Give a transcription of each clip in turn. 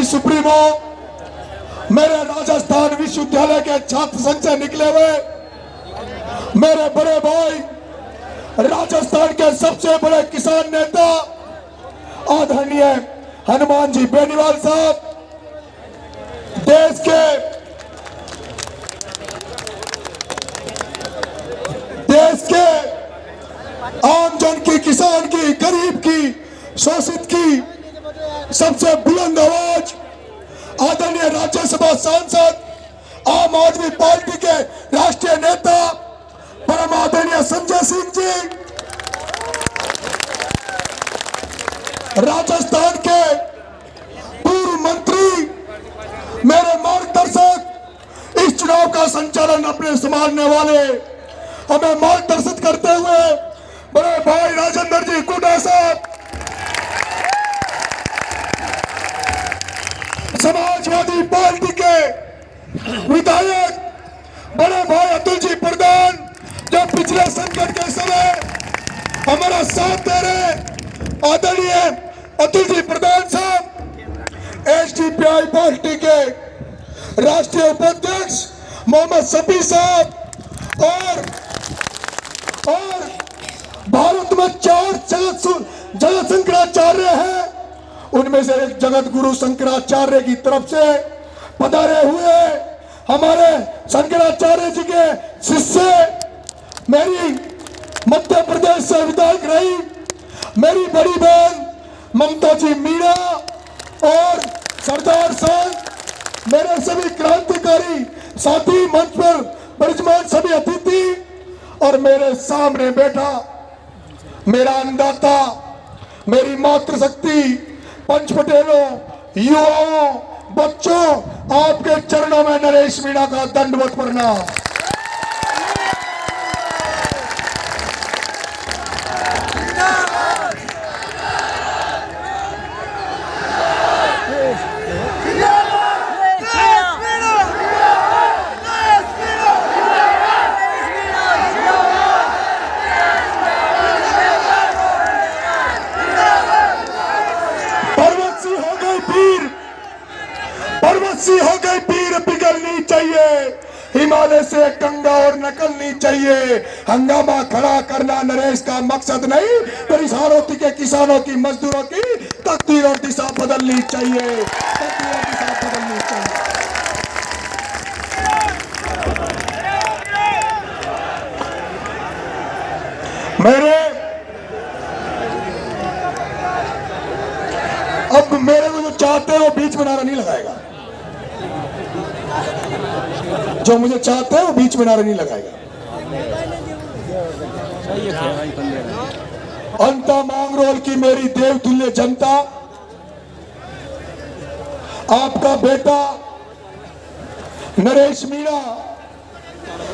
Supremo, मेरे राजस्थान विश्वविद्यालय के छात्र संघ से निकले हुए मेरे बड़े भाई, राजस्थान के सबसे बड़े किसान नेता आदरणीय हनुमान जी बेनीवाल साहब, देश के आम जन की, किसान की, गरीब की, शोषित की सबसे बुलंद आवाज आदरणीय राज्यसभा सांसद, आम आदमी पार्टी के राष्ट्रीय नेता परम आदरणीय संजय सिंह जी, राजस्थान के पूर्व मंत्री, मेरे मार्गदर्शक, इस चुनाव का संचालन अपने संभालने वाले, हमें मार्गदर्शित करते हुए बड़े भाई राजेंद्र जी कुंडा साहब, समाजवादी पार्टी के विधायक बड़े भाई अतुल जी प्रधान, जो पिछले संकट के समय हमारा साथ दे रहे आदरणीय अतुल जी प्रधान साहब, एसडीपीआई पार्टी के राष्ट्रीय उपाध्यक्ष मोहम्मद शफी साहब, और भारत में 4 जगत शंकराचार्य हैं, उनमें से एक जगत गुरु शंकराचार्य की तरफ से पधारे हुए हमारे शंकराचार्य जी के शिष्य, मेरी मध्य प्रदेश से विधायक रही मेरी बड़ी बहन ममता जी मीणा, और सरदार साहब, मेरे सभी क्रांतिकारी साथी, मंच पर विराजमान सभी अतिथि, और मेरे सामने बैठा मेरा अन्नदाता, मेरी मातृशक्ति, पंच पटेलों, युवाओं, बच्चों, आपके चरणों में नरेश मीणा का दंडवत प्रणाम। पर्वत हो गई पीर पिघलनी चाहिए, हिमालय से गंगा और निकलनी चाहिए, हंगामा खड़ा करना नरेश का मकसद नहीं, परेशान होती के किसानों की, मजदूरों की तकदीर और दिशा बदलनी चाहिए, तकदीर और दिशा बदलनी चाहिए। अब मेरे को जो चाहते हो बीच में नारा नहीं लगाएगा, जो मुझे चाहते हैं वो बीच में नारा नहीं लगाएगा। अंता मांगरोल की मेरी देवतुल्य जनता, आपका बेटा नरेश मीणा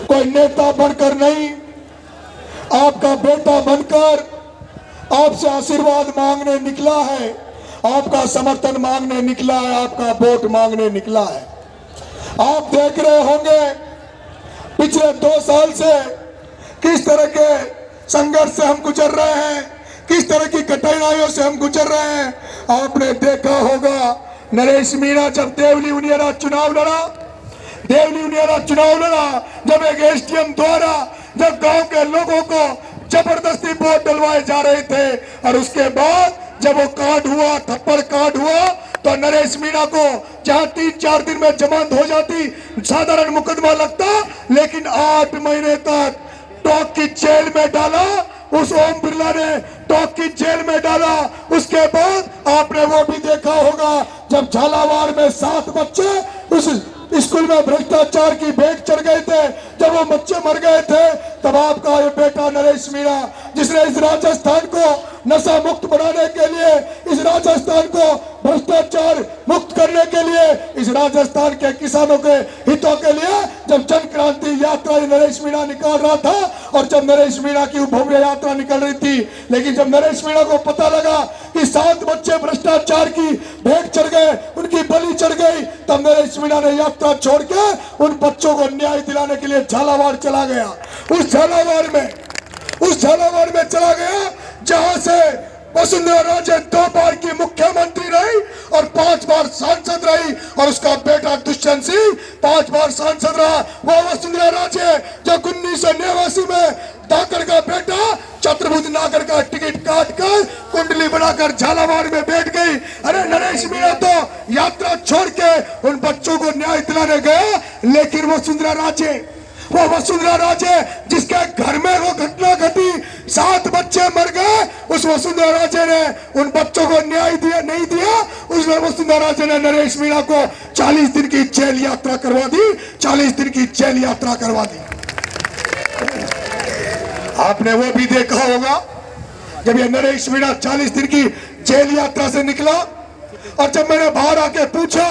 कोई नेता बनकर नहीं, आपका बेटा बनकर आपसे आशीर्वाद मांगने निकला है, आपका समर्थन मांगने निकला है, आपका वोट मांगने निकला है। आप देख रहे होंगे पिछले 2 साल से किस तरह के संघर्ष से हम गुजर रहे हैं, किस तरह की कठिनाइयों से हम गुजर रहे हैं। आपने देखा होगा नरेश मीणा जब देवली उनियारा चुनाव लड़ा, जब एक एसडीएम द्वारा जब गांव के लोगों को जबरदस्ती वोट डलवाए जा रहे थे, और उसके बाद जब वो कांड हुआ, थप्पड़ कांड हुआ, तो नरेश मीणा को जहां 3-4 दिन में जमानत हो जाती, साधारण मुकदमा लगता, लेकिन 8 महीने तक टोंक की जेल में डाला, उस ओम बिरला ने टोंक की जेल में डाला। उसके बाद आपने वो भी देखा होगा जब झालावाड़ में 7 बच्चे उस स्कूल में भ्रष्टाचार की भेंट चढ़ गए थे, जब वो बच्चे मर गए थे, तब आपका ये बेटा नरेश मीणा, जिसने इस राजस्थान को नशा मुक्त बनाने के लिए, इस राजस्थान को भ्रष्टाचार मुक्त करने के लिए, इस राजस्थान के किसानों के हितों के लिए जब जन क्रांति यात्रा नरेश मीणा निकाल रहा था, और जब नरेश मीणा की भव्य यात्रा निकल रही थी, लेकिन जब नरेश मीणा को पता लगा कि 7 बच्चे भ्रष्टाचार की भेंट चढ़ गए, उनकी बलि चढ़ गई, तब नरेश मीणा ने यात्रा छोड़ के उन बच्चों को न्याय दिलाने के लिए झालावाड़ चला गया। उस झालावाड़ में चला गया जहां से वसुंधरा राजे 2 बार की मुख्यमंत्री रही और 5 बार सांसद और उसका बेटा दुष्यंत सिंह 5 बार सांसद रहा। वो वसुंधरा राजे जो 1989 में धाकड़ का बेटा छत्रभुज नागर का टिकट काट कर कुंडली बनाकर झालावाड़ में बैठ गई। अरे नरेश मीणा तो यात्रा छोड़ के उन बच्चों को न्याय दिलाने गया, लेकिन वो वसुंधरा राजे जिसके घर में वो घटना घटी, 7 बच्चे मर गए, उस वसुंधरा राजे ने उन बच्चों को न्याय नहीं दिया। उस वसुंधरा राजे ने नरेश मीणा को 40 दिन की जेल यात्रा करवा दी, 40 दिन की जेल यात्रा करवा दी। आपने वो भी देखा होगा जब ये नरेश मीणा 40 दिन की जेल यात्रा से निकला, और जब मैंने बाहर आके पूछा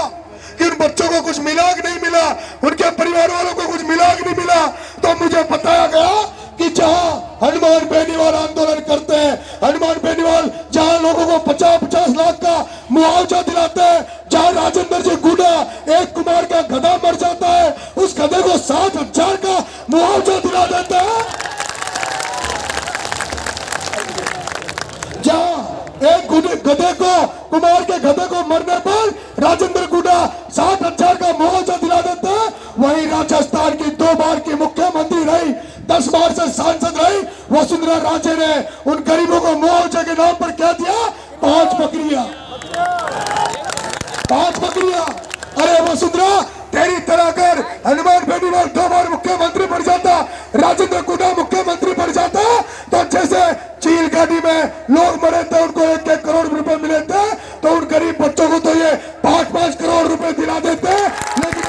कि उन बच्चों को कुछ मिला कि नहीं मिला, उनके परिवार वालों को कुछ मिला कि नहीं मिला, तो मुझे बताया गया कि जहां हनुमान बेनीवाल आंदोलन करते हैं, हनुमान बेनीवाल जहां लोगों को 50-50 लाख का मुआवजा दिलाते हैं, जहां राजेंद्र जी गुडा एक कुमार का गधा मर जाता है, उस गधे को 60,000 का मुआवजा दिला देते हैं, जहां एक गधे को, कुमार के गधे को मरने पर राजेंद्र गुडा 60,000 का मुआवजा दिला देता है, वही राजस्थान की 2 बार की मुख्यमंत्री रही, 10 बार से सांसद रही वसुंधरा राजे ने उन गरीबों को मुआवजे के नाम पर क्या दिया? 5 बकरियां। अरे वसुंधरा, तेरी तरह अगर हनुमान बेनीवाल 2 बार मुख्यमंत्री बन जाता, राजेंद्र गुडा मुख्यमंत्री बन जाता, तो जैसे चील गाड़ी में लोग मरे थे उनको 1-1 करोड़ रुपए मिले थे, तो उन गरीब बच्चों को तो ये 5-5 करोड़ रुपए दिला देते। लेकिन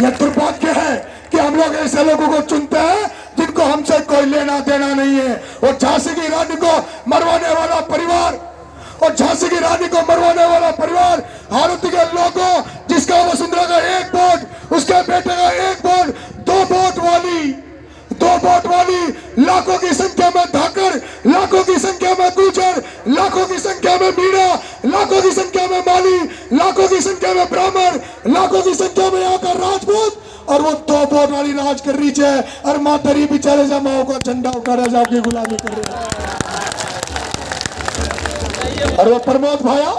यह दुर्भाग्य है कि हम लोग ऐसे लोगों को चुनते हैं जिनको हमसे कोई लेना देना नहीं है। और झांसी की रानी को मरवाने वाला परिवार, हारुति के लोगों जिसका वसुंधरा का 1 वोट, उसके बेटे का 1 वोट, 2 वोट वाली लाखों की संख्या में धाकड़, लाखों की संख्या में गुर्जर, लाखों की संख्या में मीणा, लाखों की संख्या में माली, लाखों की संख्या में ब्राह्मण, लाखों की संख्या में यहाँ का राजपूत, और वो 2 वोट वाली राज कर रही है। और मातरी बेचारे जमाओं का झंडा उठाया जाओ की गुलामी कर रहे हैं। और वो प्रमोद भाया